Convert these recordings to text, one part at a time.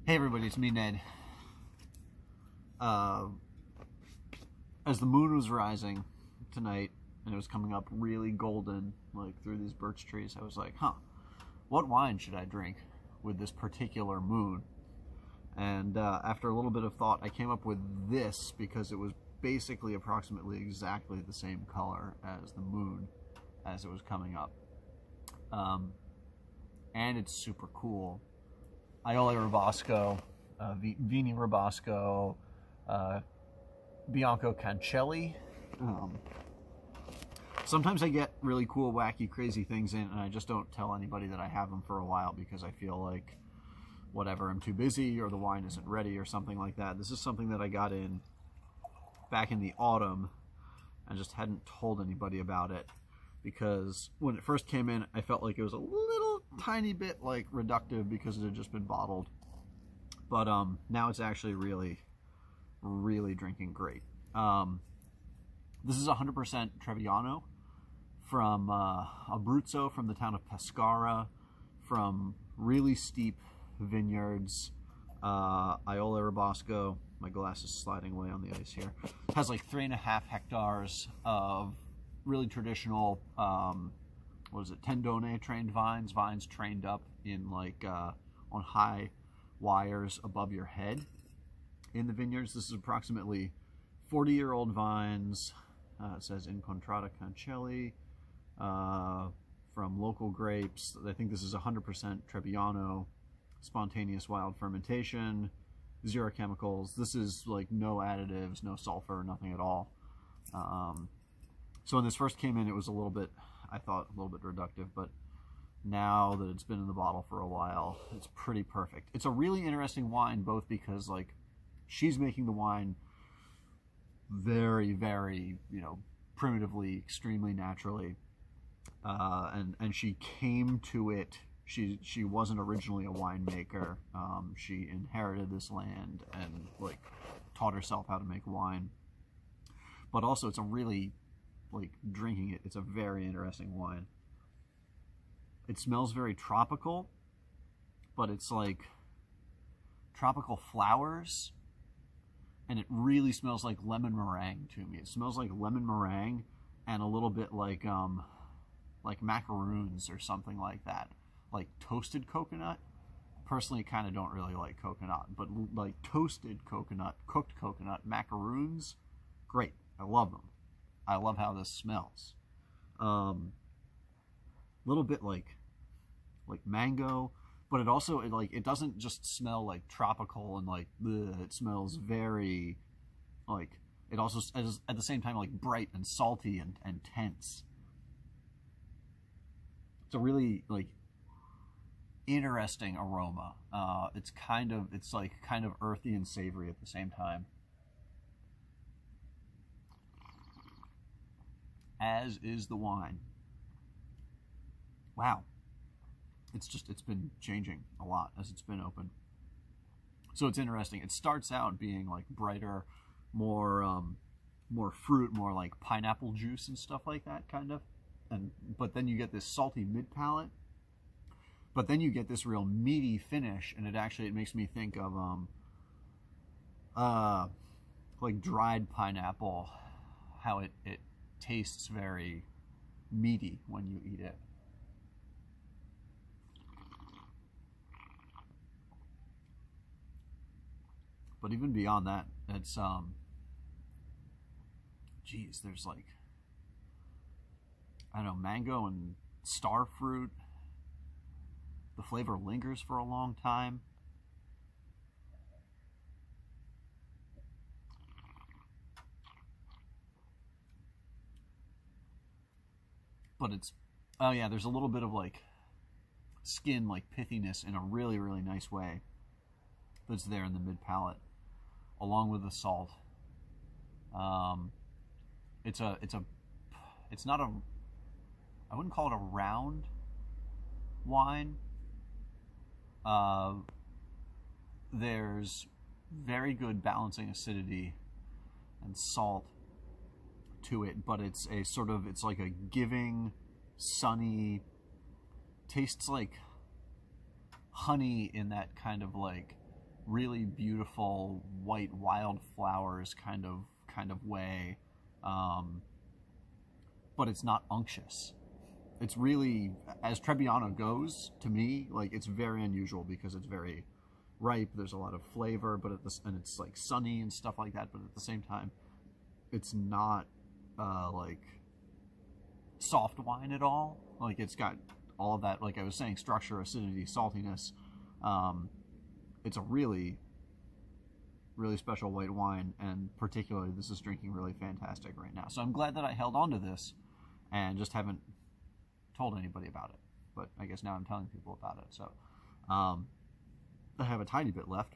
Hey everybody, it's me, Ned. Uh, as the moon was rising tonight and it was coming up really golden, like through these birch trees, I was like, what wine should I drink with this particular moon? And after a little bit of thought, I came up with this because it was basically approximately exactly the same color as the moon as it was coming up. And it's super cool. Rabasco, Vino Rabasco, Bianco Cancelli. Sometimes I get really cool, wacky, crazy things in, and I just don't tell anybody that I have them for a while because I feel like, whatever, I'm too busy or the wine isn't ready or something like that. This is something that I got in back in the autumn and just hadn't told anybody about it because when it first came in, I felt like it was a little tiny bit like reductive because it had just been bottled. But now it's actually really drinking great. This is 100% Trebbiano from Abruzzo, from the town of Pescara, from really steep vineyards. Rabasco, my glass is sliding away on the ice here, has like 3.5 hectares of really traditional, tendone trained vines trained up in like on high wires above your head in the vineyards. This is approximately 40-year-old vines. It says Incontrata Cancelli, from local grapes. I think this is 100% Trebbiano, spontaneous wild fermentation, 0 chemicals. This is like no additives, no sulfur, nothing at all. So when this first came in, it was I thought a little bit reductive, but now that it's been in the bottle for a while, it's pretty perfect. It's a really interesting wine, both because like she's making the wine very, primitively, extremely naturally, and she came to it. She wasn't originally a winemaker. She inherited this land and like taught herself how to make wine. But also, it's a really drinking it. It's a very interesting wine. It smells very tropical, but it's like tropical flowers, and it really smells like lemon meringue to me. It smells like lemon meringue and a little bit like macaroons or something like that, like toasted coconut. Personally, kind of don't really like coconut, but like toasted coconut, cooked coconut, macaroons, great. I love them. I love how this smells. Little bit like mango, but it also it doesn't just smell like tropical and like bleh. It smells very like, it also is at the same time like bright and salty and tense. It's a really like interesting aroma. It's kind of earthy and savory at the same time, as is the wine. Wow. It's been changing a lot as it's been open. So it's interesting. It starts out being like brighter, more fruit, more like pineapple juice and stuff like that, kind of. But then you get this salty mid palate. But then you get this real meaty finish, and it makes me think of like dried pineapple, how it tastes very meaty when you eat it. But even beyond that, it's there's like, I don't know, mango and star fruit. The flavor lingers for a long time. But it's, oh yeah, there's a little bit of like skin, like pithiness in a really nice way that's there in the mid palate, along with the salt. It's not a, I wouldn't call it a round wine. There's very good balancing acidity and salt to it, but it's like a giving, sunny, tastes like honey in that kind of like really beautiful white wildflowers kind of way, but it's not unctuous. It's really, as Trebbiano goes, to me, like, it's very unusual because it's very ripe. There's a lot of flavor, but and it's like sunny and stuff like that. But at the same time, it's not like soft wine at all. Like, it's got all of that, like I was saying, structure, acidity, saltiness. It's a really, really special white wine, and particularly this is drinking really fantastic right now. So I'm glad that I held on to this and just haven't told anybody about it. But I guess now I'm telling people about it. So I have a tiny bit left.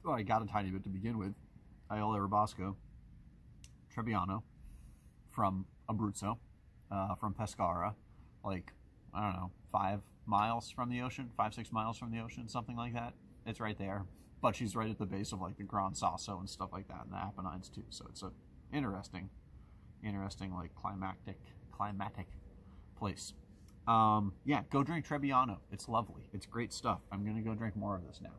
Well, I got a tiny bit to begin with. Aiole Rabasco, Trebbiano, from Abruzzo, from Pescara, like, I don't know, 5 miles from the ocean, 5-6 miles from the ocean, something like that. It's right there. But she's right at the base of like the Gran Sasso and stuff like that, and the Apennines too. So it's a interesting like climactic place. Yeah, go drink Trebbiano. It's lovely. It's great stuff. I'm gonna go drink more of this now.